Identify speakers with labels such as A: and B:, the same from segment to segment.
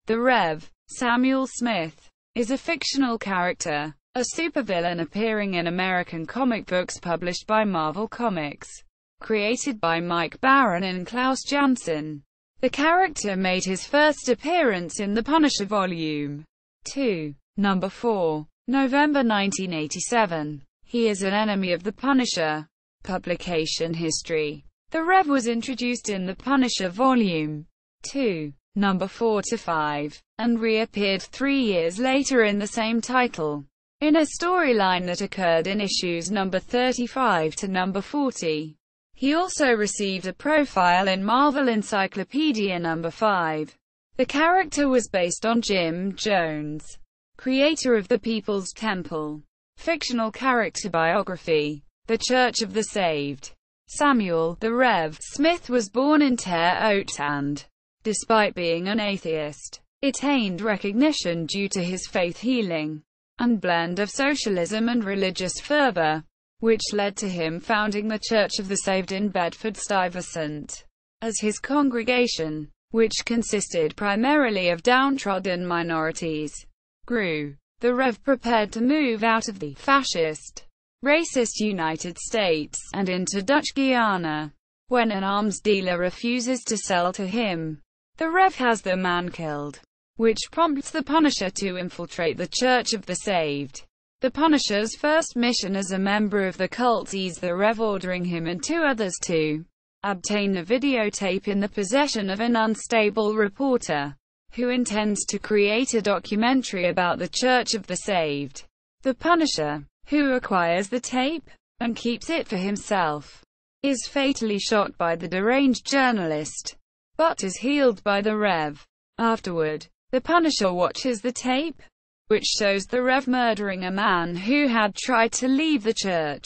A: The Rev. Samuel Smith is a fictional character, a supervillain appearing in American comic books published by Marvel Comics, created by Mike Baron and Klaus Janson. The character made his first appearance in The Punisher Volume 2, Number 4, November 1987. He is an enemy of The Punisher. Publication history. The Rev was introduced in The Punisher Volume 2, Number 4 to 5, and reappeared 3 years later in the same title, in a storyline that occurred in issues number 35 to number 40. He also received a profile in Marvel Encyclopedia number 5. The character was based on Jim Jones, creator of the People's Temple. Fictional character biography. The Church of the Saved. Samuel, the Rev. Smith was born in Terre Haute and, despite being an atheist, attained recognition due to his faith healing and blend of socialism and religious fervor, which led to him founding the Church of the Saved in Bedford-Stuyvesant as his congregation, which consisted primarily of downtrodden minorities, grew. The Rev prepared to move out of the fascist, racist United States and into Dutch Guiana when an arms dealer refuses to sell to him. The Rev has the man killed, which prompts the Punisher to infiltrate the Church of the Saved. The Punisher's first mission as a member of the cult sees the Rev ordering him and 2 others to obtain a videotape in the possession of an unstable reporter who intends to create a documentary about the Church of the Saved. The Punisher, who acquires the tape and keeps it for himself, is fatally shot by the deranged journalist, but is healed by the Rev. Afterward, the Punisher watches the tape, which shows the Rev murdering a man who had tried to leave the church.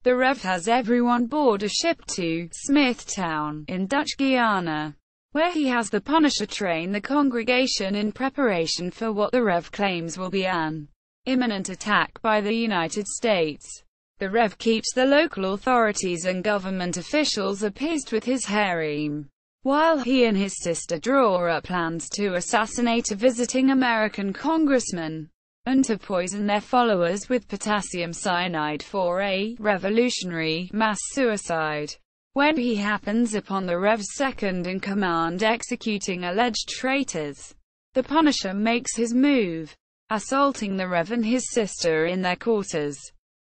A: The Rev has everyone board a ship to Smithtown in Dutch Guiana, where he has the Punisher train the congregation in preparation for what the Rev claims will be an imminent attack by the United States. The Rev keeps the local authorities and government officials appeased with his harem, while he and his sister draw up plans to assassinate a visiting American congressman, and to poison their followers with potassium cyanide for a revolutionary mass suicide. When he happens upon the Rev's second-in-command executing alleged traitors, the Punisher makes his move, assaulting the Rev and his sister in their quarters.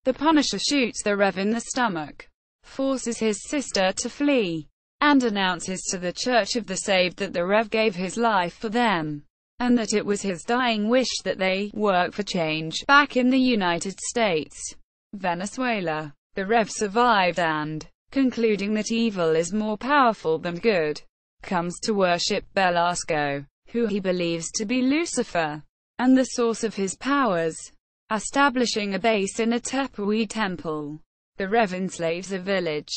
A: The Punisher shoots the Rev in the stomach, forces his sister to flee, and announces to the Church of the Saved that the Rev gave his life for them, and that it was his dying wish that they work for change back in the United States. Venezuela. The Rev survived and, concluding that evil is more powerful than good, comes to worship Belasco, who he believes to be Lucifer, and the source of his powers, establishing a base in a Tepuy temple. The Rev enslaves a village,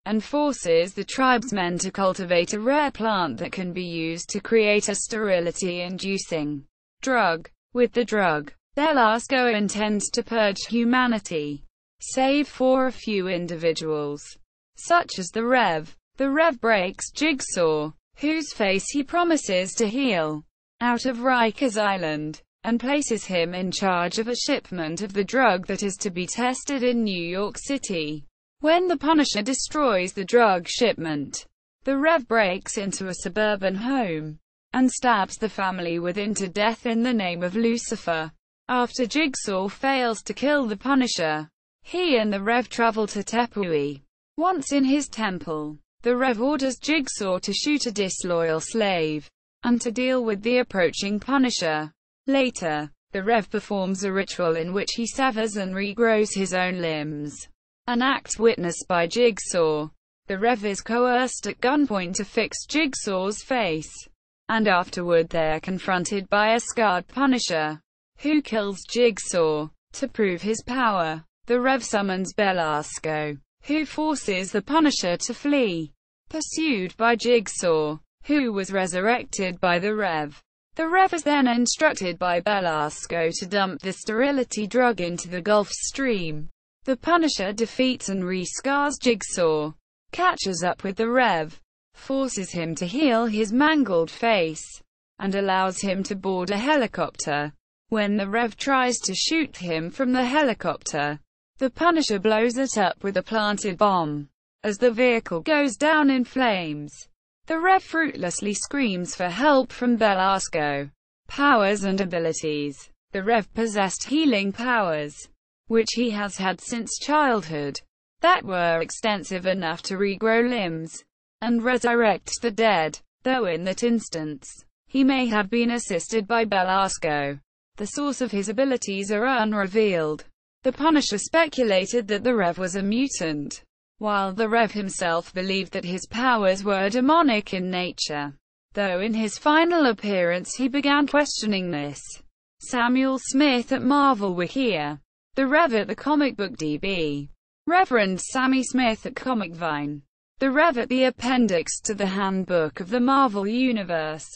A: and forces the tribesmen to cultivate a rare plant that can be used to create a sterility-inducing drug. With the drug, Belasco intends to purge humanity, save for a few individuals, such as the Rev. The Rev breaks Jigsaw, whose face he promises to heal, out of Rikers Island, and places him in charge of a shipment of the drug that is to be tested in New York City. When the Punisher destroys the drug shipment, the Rev breaks into a suburban home, and stabs the family within to death in the name of Lucifer. After Jigsaw fails to kill the Punisher, he and the Rev travel to Tepuy. Once in his temple, the Rev orders Jigsaw to shoot a disloyal slave, and to deal with the approaching Punisher. Later, the Rev performs a ritual in which he severs and regrows his own limbs, an act witnessed by Jigsaw. The Rev is coerced at gunpoint to fix Jigsaw's face, and afterward they are confronted by a scarred Punisher, who kills Jigsaw. To prove his power, the Rev summons Belasco, who forces the Punisher to flee, pursued by Jigsaw, who was resurrected by the Rev. The Rev is then instructed by Belasco to dump the sterility drug into the Gulf Stream. The Punisher defeats and re-scars Jigsaw, catches up with the Rev, forces him to heal his mangled face, and allows him to board a helicopter. When the Rev tries to shoot him from the helicopter, the Punisher blows it up with a planted bomb. As the vehicle goes down in flames, the Rev fruitlessly screams for help from Belasco. Powers and abilities. The Rev possessed healing powers, which he has had since childhood, that were extensive enough to regrow limbs and resurrect the dead, though in that instance, he may have been assisted by Belasco. The source of his abilities are unrevealed. The Punisher speculated that the Rev was a mutant, while the Rev himself believed that his powers were demonic in nature, though in his final appearance he began questioning this. Samuel Smith at Marvel Wikia. The Rev at the Comic Book DB. Reverend Sammy Smith at Comic Vine. The Rev at the appendix to the Handbook of the Marvel Universe.